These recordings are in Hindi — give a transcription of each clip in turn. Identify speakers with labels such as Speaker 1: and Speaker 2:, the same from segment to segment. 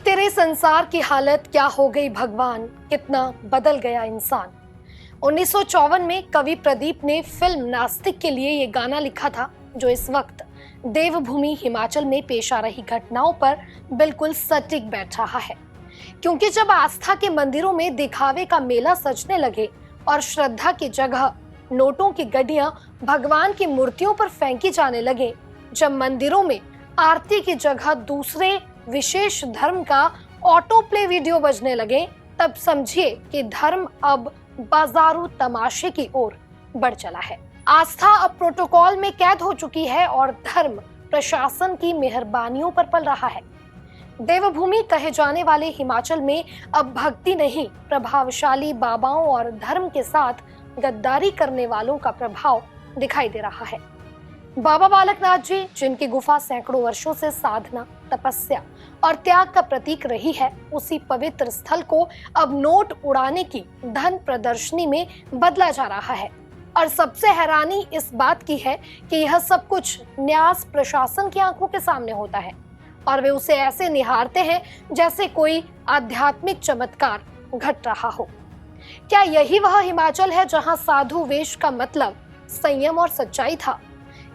Speaker 1: देख तेरे संसार की हालत क्या हो गई भगवान, कितना बदल गया इंसान। 1954 में कवि प्रदीप ने फिल्म नास्तिक के लिए ये गाना लिखा था, जो इस वक्त देवभूमि हिमाचल में पेश आ रही घटनाओं पर बिल्कुल सटीक बैठ रहा है। क्योंकि जब आस्था के मंदिरों में दिखावे का मेला सजने लगे और श्रद्धा की जगह नोटों की गड्डियां भगवान की मूर्तियों पर फेंकी जाने लगे, जब मंदिरों में आरती की जगह दूसरे विशेष धर्म का ऑटो प्ले वीडियो बजने लगे, तब समझिए कि धर्म अब बाजारू तमाशे की ओर बढ़ चला है। आस्था अब प्रोटोकॉल में कैद हो चुकी है और धर्म प्रशासन की मेहरबानियों पर पल रहा है। देवभूमि कहे जाने वाले हिमाचल में अब भक्ति नहीं, प्रभावशाली बाबाओं और धर्म के साथ गद्दारी करने वालों का प्रभाव दिखाई दे रहा है। बाबा बालकनाथ जी, जिनकी गुफा सैकड़ों वर्षों से साधना, तपस्या और त्याग का प्रतीक रही है, उसी पवित्र स्थल को अब नोट उड़ाने की धन प्रदर्शनी में बदला जा रहा है। और सबसे हैरानी इस बात की है कि यह सब कुछ न्यास प्रशासन की आंखों के सामने होता है और वे उसे ऐसे निहारते हैं जैसे कोई आध्यात्मिक चमत्कार घट रहा हो। क्या यही वह हिमाचल है जहां साधु वेश का मतलब संयम और सच्चाई था?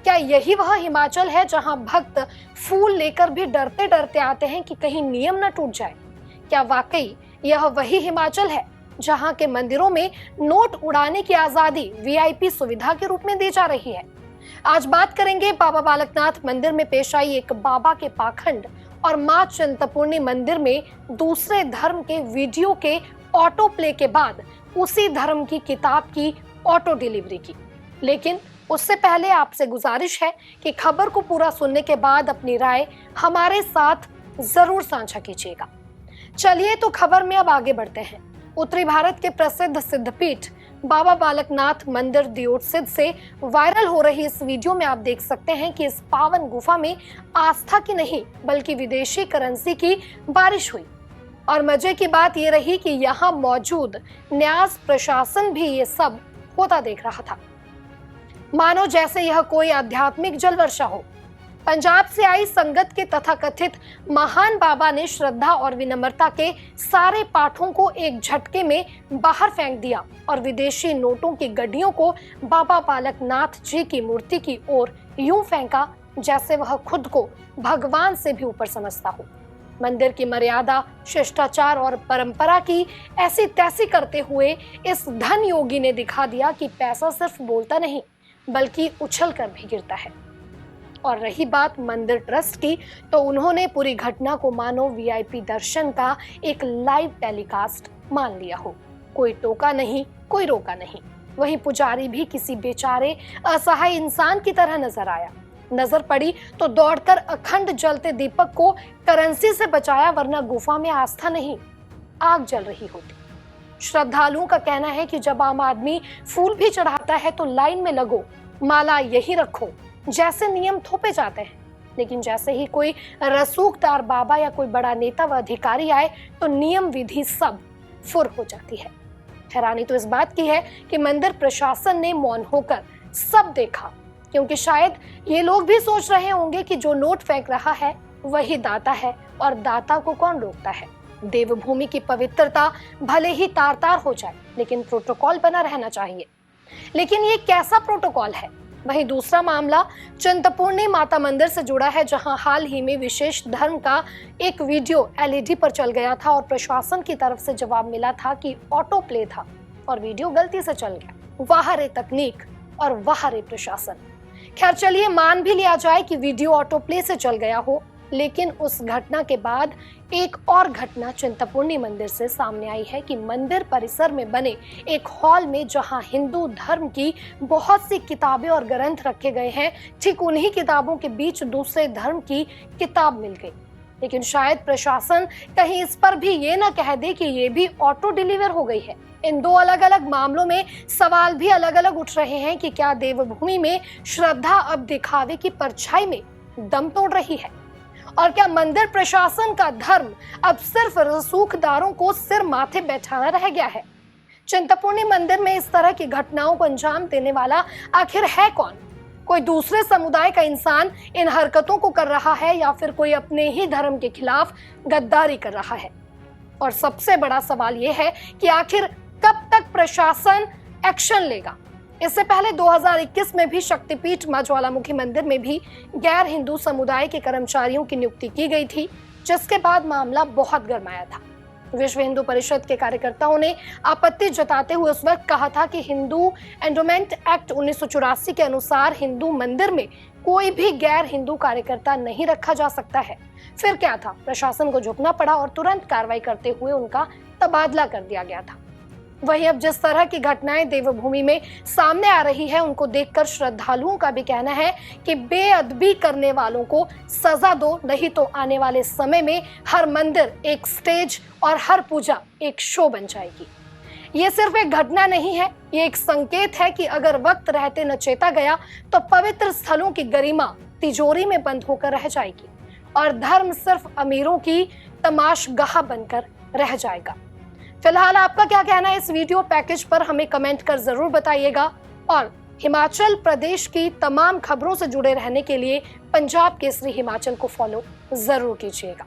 Speaker 1: क्या यही वह हिमाचल है जहां भक्त फूल लेकर भी डरते डरते आते हैं कि कहीं नियम न टूट जाए? क्या वाकई यह वही हिमाचल है जहां के मंदिरों में नोट उड़ाने की आजादी वीआईपी सुविधा के रूप में दी जा रही है? आज बात करेंगे बाबा बालकनाथ मंदिर में पेश आई एक बाबा के पाखंड और मां चिंतपूर्णी मंदिर में दूसरे धर्म के वीडियो के ऑटो प्ले के बाद उसी धर्म की किताब की ऑटो डिलीवरी की। लेकिन उससे पहले आपसे गुजारिश है कि खबर को पूरा सुनने के बाद अपनी राय हमारे साथ जरूर साझा कीजिएगा। चलिए तो खबर में अब आगे बढ़ते हैं। उत्तरी भारत के प्रसिद्ध सिद्धपीठ बाबा बालकनाथ मंदिर दियोटसिद्ध से वायरल हो रही इस वीडियो में आप देख सकते हैं कि इस पावन गुफा में आस्था की नहीं बल्कि विदेशी करेंसी की बारिश हुई। और मजे की बात यह रही कि यहाँ मौजूद न्यास प्रशासन भी ये सब होता देख रहा था, मानो जैसे यह कोई आध्यात्मिक जल वर्षा हो। पंजाब से आई संगत के तथाकथित महान बाबा ने श्रद्धा और विनम्रता के सारे पाठों को एक झटके में बाहर फेंक दिया और विदेशी नोटों की गड्डियों को बाबा बालकनाथ जी की मूर्ति की ओर यूं फेंका जैसे वह खुद को भगवान से भी ऊपर समझता हो। मंदिर की मर्यादा, शिष्टाचार और परंपरा की ऐसी तैसी करते हुए इस धन योगी ने दिखा दिया कि पैसा सिर्फ बोलता नहीं बल्कि उछल कर भी गिरता है। और रही बात मंदिर ट्रस्ट की, तो उन्होंने पूरी घटना को मानो वीआईपी दर्शन का एक लाइव टेलीकास्ट मान लिया हो। कोई टोका नहीं, कोई रोका नहीं। वहीं पुजारी भी किसी बेचारे असहाय इंसान की तरह नजर आया। नजर पड़ी तो दौड़कर अखंड जलते दीपक को करेंसी से बचाया, वरना गुफा में आस्था नहीं आग जल रही होती। श्रद्धालुओं का कहना है कि जब आम आदमी फूल भी चढ़ाता है तो लाइन में लगो, माला यही रखो, जैसे नियम थोपे जाते हैं। लेकिन जैसे ही कोई रसूखदार बाबा या कोई बड़ा नेता व अधिकारी आए तो नियम विधि सब फुर हो जाती है। हैरानी तो इस बात की है कि मंदिर प्रशासन ने मौन होकर सब देखा, क्योंकि शायद ये लोग भी सोच रहे होंगे कि जो नोट फेंक रहा है वही दाता है और दाता को कौन रोकता है। देवभूमि की पवित्रता भले ही तार तार हो जाए, लेकिन प्रोटोकॉल बना रहना चाहिए। लेकिन ये कैसा प्रोटोकॉल है? वहीं दूसरा मामला चिंतपूर्णी माता मंदिर से जुड़ा है, जहां हाल ही में विशेष धर्म का एक वीडियो एलईडी पर चल गया था और प्रशासन की तरफ से जवाब मिला था कि ऑटो प्ले था और वीडियो गलती से चल गया। वाह रे तकनीक और वाह रे प्रशासन। खैर चलिए मान भी लिया जाए कि वीडियो ऑटो प्ले से चल गया हो, लेकिन उस घटना के बाद एक और घटना चिंतपूर्णी मंदिर से सामने आई है कि मंदिर परिसर में बने एक हॉल में जहां हिंदू धर्म की बहुत सी किताबें और ग्रंथ रखे गए हैं, ठीक उन्हीं किताबों के बीच दूसरे धर्म की किताब मिल गई। लेकिन शायद प्रशासन कहीं इस पर भी ये ना कह दे कि ये भी ऑटो डिलीवर हो गई है। इन दो अलग अलग मामलों में सवाल भी अलग अलग उठ रहे हैं कि क्या देवभूमि में श्रद्धा अब दिखावे की परछाई में दम तोड़ रही है, और क्या मंदिर प्रशासन का धर्म अब सिर्फ रसूखदारों को सिर माथे बैठाना रह गया है? चिंतपूर्णी मंदिर में इस तरह की घटनाओं को अंजाम देने वाला आखिर है कौन? कोई दूसरे समुदाय का इंसान इन हरकतों को कर रहा है या फिर कोई अपने ही धर्म के खिलाफ गद्दारी कर रहा है। और सबसे बड़ा सवाल यह है कि आखिर कब तक प्रशासन एक्शन लेगा। इससे पहले 2021 में भी शक्तिपीठ मां ज्वालामुखी मंदिर में भी गैर हिंदू समुदाय के कर्मचारियों की नियुक्ति की गई थी, जिसके बाद मामला बहुत गरमाया था। विश्व हिंदू परिषद के कार्यकर्ताओं ने आपत्ति जताते हुए उस वक्त कहा था कि हिंदू एंडोमेंट एक्ट 1984 के अनुसार हिंदू मंदिर में कोई भी गैर हिंदू कार्यकर्ता नहीं रखा जा सकता है। फिर क्या था, प्रशासन को झुकना पड़ा और तुरंत कार्रवाई करते हुए उनका तबादला कर दिया गया था। वहीं अब जिस तरह की घटनाएं देवभूमि में सामने आ रही है, उनको देखकर श्रद्धालुओं का भी कहना है कि बेअदबी करने वालों को सजा दो, नहीं तो आने वाले समय में हर मंदिर एक स्टेज और हर पूजा एक शो बन जाएगी। ये सिर्फ एक घटना नहीं है, ये एक संकेत है कि अगर वक्त रहते न चेता गया तो पवित्र स्थलों की गरिमा तिजोरी में बंद होकर रह जाएगी और धर्म सिर्फ अमीरों की तमाशगाह बनकर रह जाएगा। फिलहाल आपका क्या कहना है इस वीडियो पैकेज पर, हमें कमेंट कर जरूर बताइएगा। और हिमाचल प्रदेश की तमाम खबरों से जुड़े रहने के लिए पंजाब केसरी हिमाचल को फॉलो जरूर कीजिएगा।